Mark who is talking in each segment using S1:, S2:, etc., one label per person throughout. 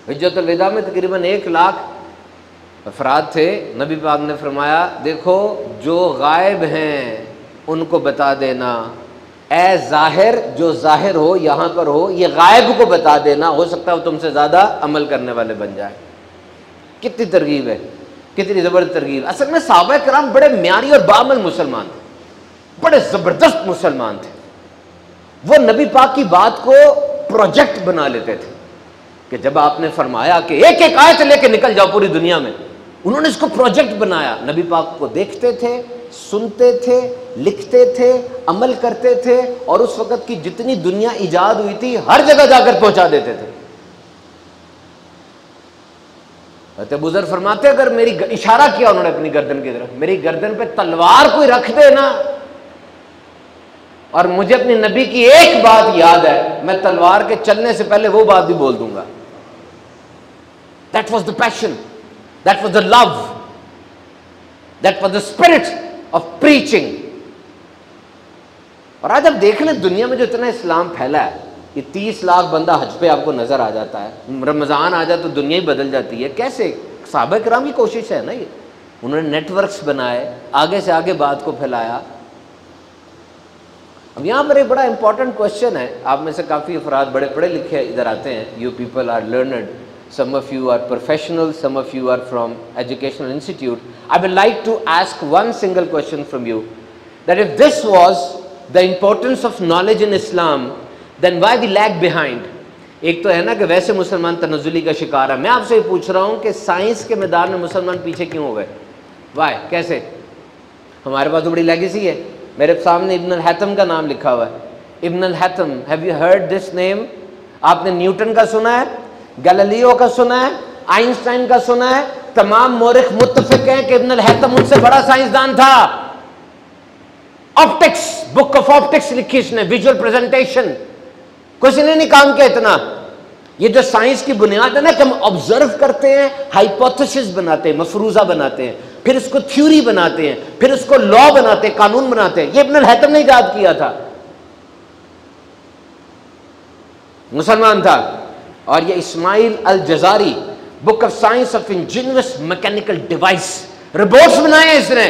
S1: حجۃ الوداع میں تقریباً 1,00,000 افراد تھے. نبی پاک نے فرمایا دیکھو جو غائب ہیں ان کو بتا دینا، اے ظاہر جو ظاہر ہو یہاں پر ہو، یہ غائب کو بتا دینا، ہو سکتا ہے وہ تم سے زیادہ عمل کرنے والے بن جائے. کتنی ترغیب ہے، کتنی زبردست ترغیب. اصل میں صحابہ کرام بڑے معیاری اور بعمل مسلمان تھے، بڑے زبردست مسلمان تھے. وہ نبی پاک کی بات کو پروجیکٹ بنا لیتے تھے کہ جب آپ نے فرمایا کہ ایک ایک آیت لے کے نکل جاؤ پوری دنیا میں، انہوں نے اس کو پروجیکٹ بنایا. نبی پاک کو دیکھتے تھے، سنتے تھے، لکھتے تھے، عمل کرتے تھے، اور اس وقت کی جتنی دنیا ایجاد ہوئی تھی ہر جگہ جا کر پہنچا دیتے تھے. حضرت ابو ذر فرماتے اگر میری اشارہ کیا انہوں نے اپنی گردن کی طرف، میری گردن پہ تلوار کوئی رکھ دے نا، اور مجھے اپنی نبی کی ایک بات یاد ہے، میں تلوار کے چلنے سے پہلے وہ بات بھی بول دوں گا. That was the passion, that was the love, that was the spirit of preaching. اور آج آپ دیکھ لیں دنیا میں جو اتنا اسلام پھیلا ہے، یہ 30 لاکھ بندہ حج پہ آپ کو نظر آ جاتا ہے، رمضان آ جائے تو دنیا ہی بدل جاتی ہے. کیسے؟ صحابہ کرام کی کوشش ہے نا یہ. انہوں نے نیٹ ورکس بنائے، آگے سے آگے بات کو پھیلایا. اب یہاں پر ایک بڑا امپورٹنٹ کوشچن ہے. آپ میں سے کافی افراد بڑے پڑھے لکھے ادھر آتے ہیں. You people are learned, some of you are professional, some of you are from educational institute. I would like to ask one single question from you, that if this was the importance of knowledge in Islam, then why we lag behind? ایک تو ہے نا کہ ویسے مسلمان تنزلی کا شکار ہے. میں آپ سے یہ پوچھ رہا ہوں کہ سائنس کے میدان میں مسلمان پیچھے کیوں ہو گئے؟ وائی؟ کیسے؟ ہمارے پاس تو بڑی لیگیسی ہے. میرے سامنے ابن الحیثم کا نام لکھا ہوا ہے. ابن الحیثم, ہیو یو ہرڈ دس نیم؟ آپ نے نیوٹن کا سنا ہے، گیلیلیو کا سنا ہے، آئنسٹائن کا سنا ہے. تمام مورخ متفق ہیں کہ ابن الحیثم ان سے بڑا سائنسدان تھا. آپٹکس، بک آف آپٹکس لکھی اس نے، ویژول پریزنٹیشن. کچھ نے نہیں کام کیا اتنا. یہ جو سائنس کی بنیاد ہے نا کہ ہم آبزرو کرتے ہیں، ہائپوتھیسس بناتے ہیں، مفروضہ بناتے ہیں، پھر اس کو تھیوری بناتے ہیں، پھر اس کو لا بناتے ہیں، قانون بناتے ہیں. یہ ابن الحیثم نے ایجاد کیا تھا، مسلمان تھا. اور یہ Ismail Al Jazari, book of science of ingenious mechanical device, robots بنائے ہیں اس نے.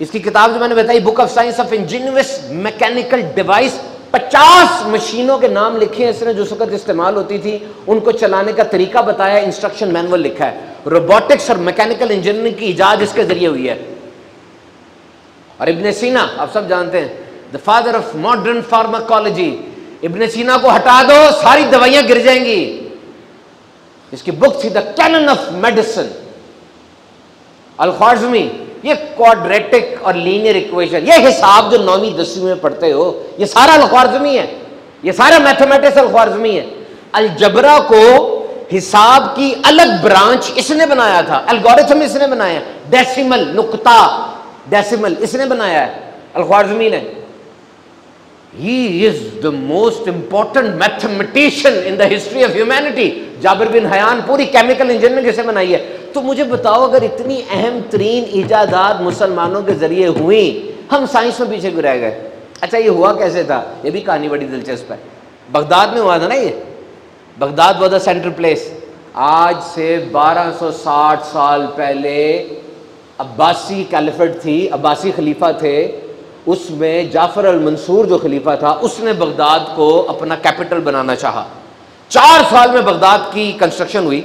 S1: اس کی کتاب جو میں نے بتائی book of science of ingenious mechanical device, 50 مشینوں کے نام لکھے ہیں اس نے جو اس وقت استعمال ہوتی تھی، ان کو چلانے کا طریقہ بتایا، انسٹرکشن مینول لکھا ہے. روبوٹکس اور میکینیکل انجینئرنگ کی ایجاد اس کے ذریعے ہوئی ہے. اور ابن سینا آپ سب جانتے ہیں، the father of modern pharmacology. ابن سینا کو ہٹا دو ساری دوائیاں گر جائیں گی. اس کی بک تھی دا کینن آف میڈیسن. الخوارزمی، یہ کوڈریٹک اور لینئر ایکویشن، یہ حساب جو 9ویں 10ویں میں پڑھتے ہو، یہ سارا الخوارزمی ہے، یہ سارا میتھمیٹکس الخوارزمی ہے. الجبرا کو حساب کی الگ برانچ اس نے بنایا تھا، الگورتھم اس نے بنایا. ڈیسیمل، نقطہ ڈیسیمل اس نے بنایا ہے الخوارزمی نے. He is the most important mathematician in the history of humanity. جابر بن حیان پوری کیمیکل انجینئرنگ کیسے بنائی ہے. تو مجھے بتاؤ اگر اتنی اہم ترین ایجادات مسلمانوں کے ذریعے ہوئیں، ہم سائنس میں پیچھے کیوں رہ گئے؟ اچھا یہ ہوا کیسے تھا؟ یہ بھی کہانی بڑی دلچسپ ہے. بغداد میں ہوا تھا نا یہ. Baghdad was the central place. آج سے 1260 سال پہلے عباسی کیلیفٹ تھی، عباسی خلیفہ تھے. اس میں جعفر المنصور جو خلیفہ تھا اس نے بغداد کو اپنا کیپٹل بنانا چاہا. 4 سال میں بغداد کی کنسٹرکشن ہوئی.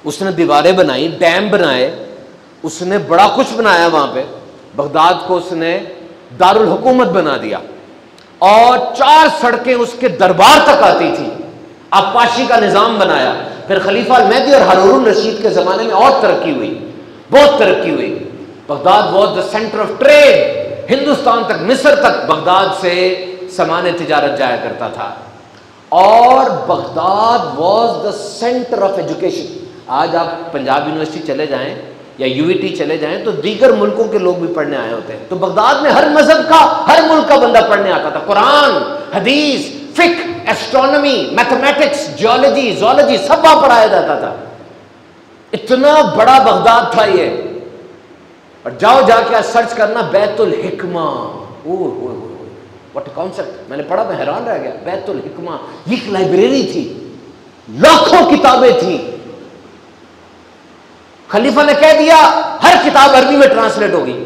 S1: اس نے دیواریں بنائی، ڈیم بنائے، اس نے بڑا کچھ بنایا وہاں پہ. بغداد کو اس نے دارالحکومت بنا دیا، اور 4 سڑکیں اس کے دربار تک آتی تھی. آبپاشی کا نظام بنایا. پھر خلیفہ المہدی اور ہارون الرشید کے زمانے میں اور ترقی ہوئی، بہت ترقی ہوئی. Baghdad was the centre of trade. Hindustan تک، مصر تک بغداد سے سامان تجارت جایا کرتا تھا. اور Baghdad was the centre of education. آج آپ پنجاب یونیورسٹی چلے جائیں یا UET چلے جائیں تو دیگر ملکوں کے لوگ بھی پڑھنے آئے ہوتے ہیں. تو بغداد میں ہر مذہب کا، ہر ملک کا بندہ پڑھنے آتا تھا. قرآن، حدیث، فقہ، ایسٹرونومی، میتھمیٹکس، جیولوجی، زولوجی سب وہاں پڑھایا جاتا تھا. اتنا بڑا بغداد تھا یہ. اور جاؤ جا کے سرچ کرنا بیت الحکمہ. What a concept. میں نے پڑھا، میں حیران رہ گیا. بیت الحکمہ یہ ایک لائبریری تھی. لاکھوں کتابیں تھیں. خلیفہ نے کہہ دیا ہر کتاب عربی میں ٹرانسلیٹ ہوگی.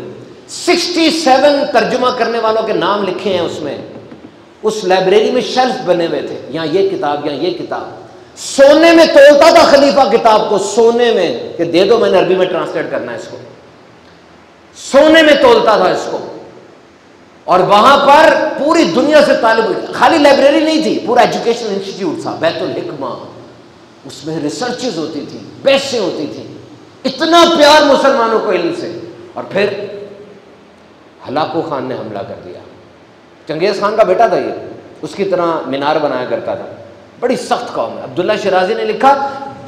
S1: 67 ترجمہ کرنے والوں کے نام لکھے ہیں اس میں. اس لائبریری میں شیلف بنے ہوئے تھے, یہاں یہ کتاب, یہاں یہ کتاب. سونے میں تولتا تھا خلیفہ کتاب کو, سونے میں, کہ دے دو میں نے عربی میں ٹرانسلیٹ کرنا ہے اس کو. سونے میں تولتا تھا اس کو. اور وہاں پر پوری دنیا سے طالب, خالی لائبریری نہیں تھی, پورا ایجوکیشن انسٹیٹیوٹ تھا, بیت الحکمہ. اس میں ریسرچز ہوتی تھی, بحثیں ہوتی تھیں. اتنا پیار مسلمانوں کو علم سے. اور پھر ہلاکو خان نے حملہ کر دیا. چنگیز خان کا بیٹا تھا یہ, اس کی طرح مینار بنایا کرتا تھا. بڑی سخت قوم ہے. عبداللہ شیرازی نے لکھا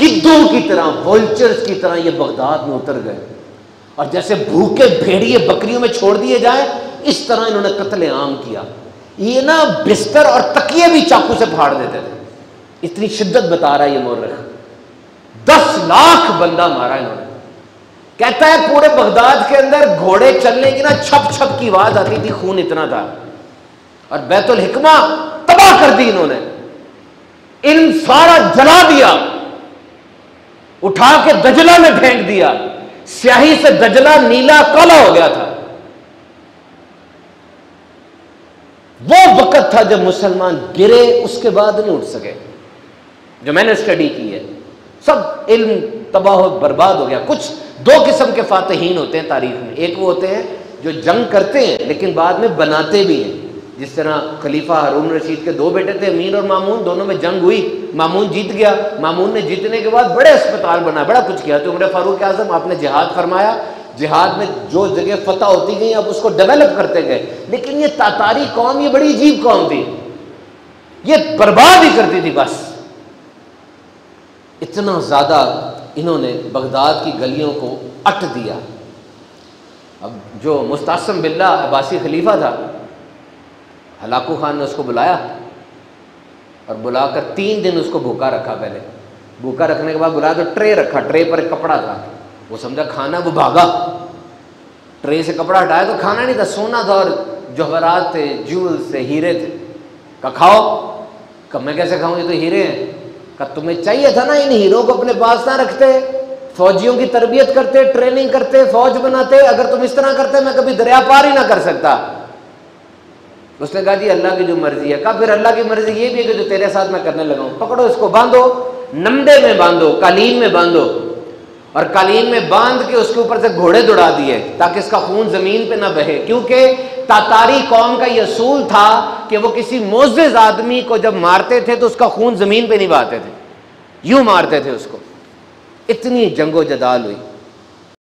S1: گدوں کی طرح, وولچرز کی طرح یہ بغداد میں اتر گئے, اور جیسے بھوکے بھیڑیے بکریوں میں چھوڑ دیے جائیں اس طرح انہوں نے قتل عام کیا. یہ نا بستر اور تکیے بھی چاقو سے پھاڑ دیتے تھے, اتنی شدت بتا رہا ہے یہ مورخ. 10 لاکھ بندہ مارا انہوں نے. کہتا ہے پورے بغداد کے اندر گھوڑے چلنے کی نا چھپ چھپ کی آواز آتی تھی, خون اتنا تھا. اور بیت الحکمہ تباہ کر دی انہوں نے, علم سارا جلا دیا, اٹھا کے دجلہ میں پھینک دیا. سیاہی سے دجلہ نیلا کالا ہو گیا تھا. وہ وقت تھا جب مسلمان گرے, اس کے بعد نہیں اٹھ سکے. جو میں نے اسٹڈی کی ہے, سب علم تباہ و برباد ہو گیا. کچھ 2 قسم کے فاتحین ہوتے ہیں تاریخ میں. ایک وہ ہوتے ہیں جو جنگ کرتے ہیں لیکن بعد میں بناتے بھی ہیں. جس طرح خلیفہ ہارون رشید کے 2 بیٹے تھے, امین اور مامون, دونوں میں جنگ ہوئی, مامون جیت گیا. مامون نے جیتنے کے بعد بڑے اسپتال بنائے, بڑا کچھ کیا. تو عمر فاروق اعظم آپ نے جہاد فرمایا, جہاد میں جو جگہ فتح ہوتی گئی اب اس کو ڈیولپ کرتے گئے. لیکن یہ تاتاری قوم یہ بڑی عجیب قوم تھی, یہ برباد ہی کرتی تھی بس. اتنا زیادہ انہوں نے بغداد کی گلیوں کو اٹ دیا. اب جو مستعصم باللہ عباسی خلیفہ تھا, ہلاکو خان نے اس کو بلایا اور بلا کر 3 دن اس کو بھوکا رکھا. پہلے بھوکا رکھنے کے بعد بلایا تو ٹرے رکھا, ٹرے پر ایک کپڑا تھا. وہ سمجھا کھانا, وہ بھاگا. ٹرے سے کپڑا ہٹایا تو کھانا نہیں تھا, سونا تھا اور جوہرات تھے, جولز تھے, ہیرے تھے. کہا کھاؤ. کہا میں کیسے کھاؤں, یہ تو ہیرے ہیں. کہا تمہیں چاہیے تھا نا ان ہیروں کو اپنے پاس نہ رکھتے, فوجیوں کی تربیت کرتے, ٹریننگ کرتے, فوج بناتے. اگر تم اس طرح کرتے میں کبھی دریا پار ہی نہ کر سکتا. اس نے کہا جی اللہ کی جو مرضی ہے. کہا پھر اللہ کی مرضی یہ بھی ہے کہ جو تیرے ساتھ میں کرنے لگا ہوں. پکڑو اس کو, باندھو, نمدے میں باندھو, قالین میں باندھو. اور قالین میں باندھ کے اس کے اوپر سے گھوڑے دوڑا دیے تاکہ اس کا خون زمین پہ نہ بہے. کیونکہ تاتاری قوم کا یہ اصول تھا کہ وہ کسی معزز آدمی کو جب مارتے تھے تو اس کا خون زمین پہ نہیں بہاتے تھے, یوں مارتے تھے اس کو. اتنی جنگ و جدال ہوئی.